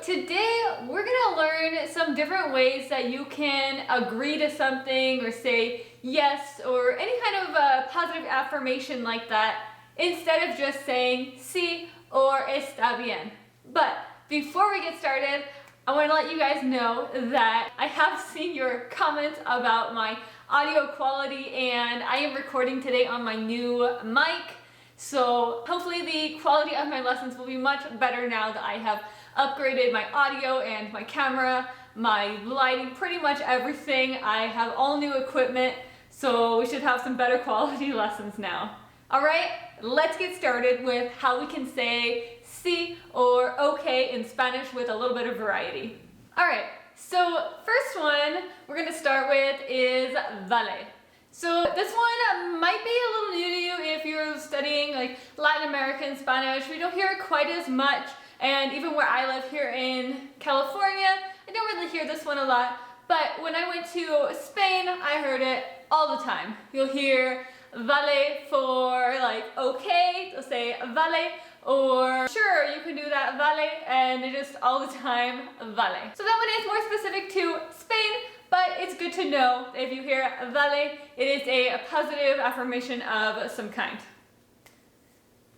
today we're gonna learn some different ways that you can agree to something or say yes or any kind of positive affirmation like that instead of just saying sí or está bien. But before we get started, I want to let you guys know that I have seen your comments about my audio quality, and I am recording today on my new mic. So hopefully the quality of my lessons will be much better now that I have upgraded my audio and my camera, my lighting, pretty much everything. I have all new equipment, so we should have some better quality lessons now. All right, let's get started with how we can say sí or okay in Spanish with a little bit of variety. All right, so first one we're gonna start with is vale. So this one might be a little new to you if you're studying like Latin American Spanish. We don't hear it quite as much, and even where I live here in California, I don't really hear this one a lot. But when I went to Spain, I heard it all the time. You'll hear vale for like okay, they'll say vale, or sure, you can do that, vale, and it just all the time, vale. So that one is more specific to Spain, but it's good to know if you hear vale, it is a positive affirmation of some kind.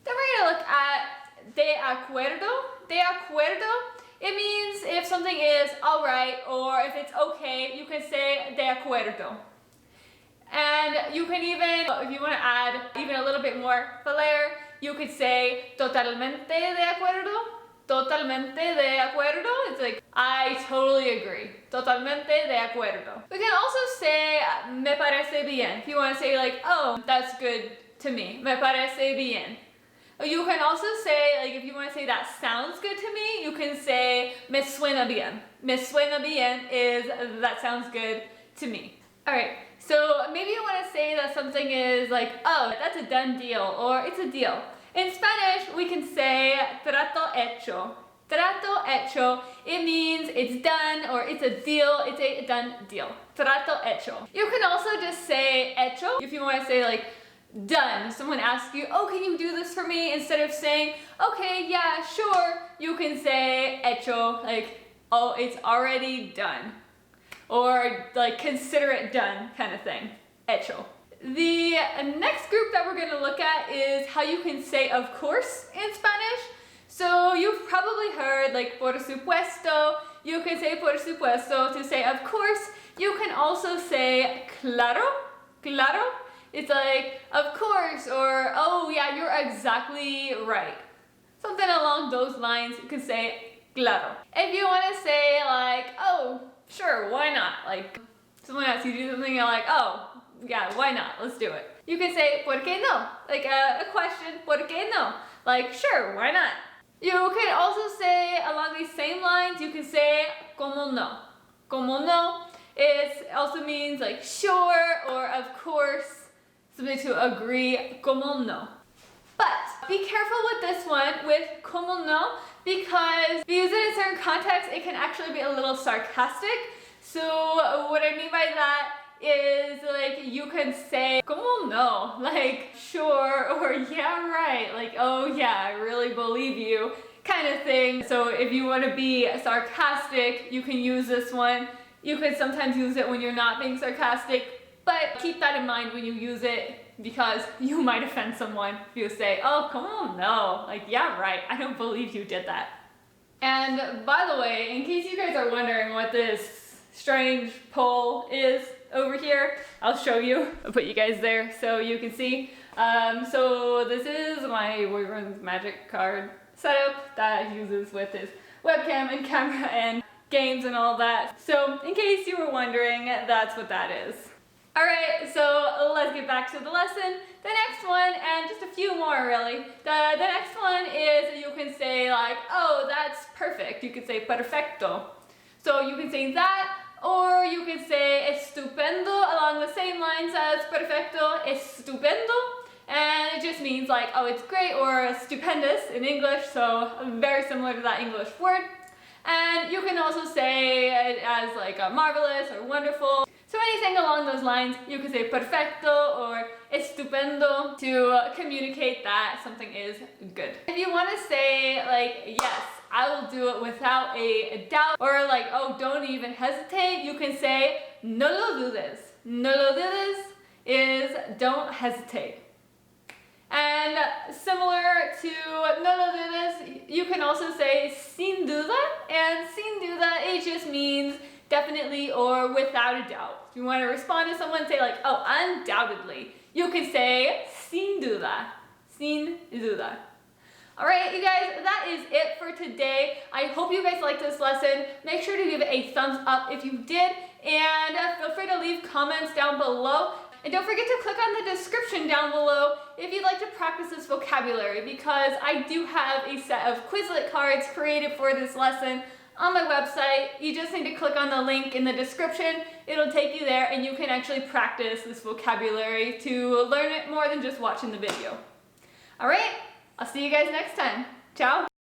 Then we're gonna look at de acuerdo. De acuerdo, it means if something is all right or if it's okay, you can say de acuerdo. And you can even, if you want to add even a little bit more flair, you could say totalmente de acuerdo. Totalmente de acuerdo. It's like, I totally agree. Totalmente de acuerdo. We can also say me parece bien. If you want to say like, oh, that's good to me. Me parece bien. You can also say, like, if you want to say that sounds good to me, you can say me suena bien. Me suena bien is that sounds good to me. All right. So maybe you want to say that something is like, oh, that's a done deal, or it's a deal. In Spanish, we can say trato hecho. Trato hecho, it means it's done or it's a deal, it's a done deal. Trato hecho. You can also just say hecho if you want to say like done. Someone asks you, oh, can you do this for me? Instead of saying, okay, yeah, sure, you can say hecho, like, oh, it's already done. Or like consider it done kind of thing. Hecho. The next group that we're going to look at is how you can say of course in Spanish. So you've probably heard like por supuesto. You can say por supuesto to say of course. You can also say claro. Claro. It's like of course, or oh yeah, you're exactly right. Something along those lines, you can say claro. If you want to say like, oh, sure, why not? Like, someone asks you to do something, you're like, oh, yeah, why not? Let's do it. You can say, ¿por qué no? Like a question, ¿por qué no? Like, sure, why not? You can also say, along these same lines, you can say, ¿cómo no? ¿Cómo no? It also means like, sure, or of course, something to agree, ¿cómo no? But be careful with this one, with ¿cómo no? Because if you use it in certain contexts, it can actually be a little sarcastic. So what I mean by that is like you can say, ¿cómo no? Like, sure, or yeah, right. Like, oh yeah, I really believe you, kind of thing. So if you want to be sarcastic, you can use this one. You can sometimes use it when you're not being sarcastic, but keep that in mind when you use it, because you might offend someone if you say, oh, come on, no. Like, yeah, right, I don't believe you did that. And by the way, in case you guys are wondering what this strange pole is over here, I'll show you. I'll put you guys there so you can see. So this is my boyfriend's magic card setup that he uses with his webcam and camera and games and all that. So in case you were wondering, that's what that is. Alright, so let's get back to the lesson. The next one, and just a few more really. The next one is you can say like, oh, that's perfect. You can say perfecto. So you can say that, or you can say estupendo along the same lines as perfecto, estupendo. And it just means like, oh, it's great, or stupendous in English, so very similar to that English word. And you can also say it as like marvelous or wonderful. So anything along those lines, you can say perfecto or estupendo to communicate that something is good. If you want to say like, yes, I will do it without a doubt, or like, oh, don't even hesitate, you can say no lo dudes. No lo dudes is don't hesitate. And similar to no lo dudes, you can also say sin duda, and sin duda, it just means definitely or without a doubt. If you want to respond to someone, say like, oh, undoubtedly, you can say sin duda, sin duda. Alright, you guys, that is it for today. I hope you guys liked this lesson. Make sure to give it a thumbs up if you did, and feel free to leave comments down below. And don't forget to click on the description down below if you'd like to practice this vocabulary, because I do have a set of Quizlet cards created for this lesson on my website. You just need to click on the link in the description. It'll take you there, and you can actually practice this vocabulary to learn it more than just watching the video. Alright? I'll see you guys next time. Ciao!